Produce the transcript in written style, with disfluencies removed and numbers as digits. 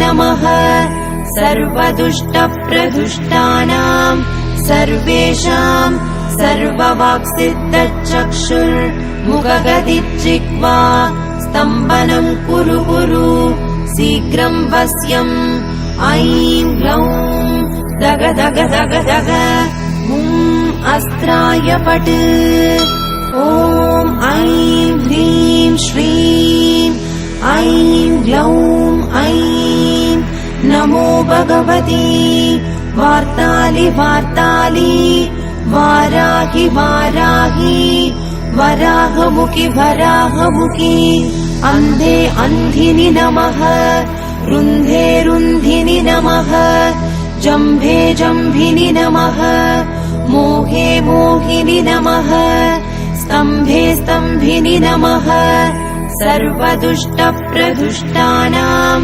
नमः सर्वदुष्टप्रदुष्टानां सर्वेषां सर्ववाक्सिद्धचक्षुर्मुखगदिज्जिह्वा स्तम्भनं कुरु कुरु शीघ्रं वश्यम् ऐं ग्लौं दग दग दग दग अस्त्राय पट् ॐ ऐं ह्रीं श्रीं ऐं ग्लौं ऐं नमो भगवती वार्तालि वार्तालि वाराहि वाराहि वराहमुखि वराहमुखि अन्धे अन्धिनि नमः रुन्धे रुन्धिनि नमः जम्भे जम्भिनि नमः मोहे मोहिनि नमः स्तम्भे स्तम्भिनि नमः सर्वदुष्टप्रदुष्टानां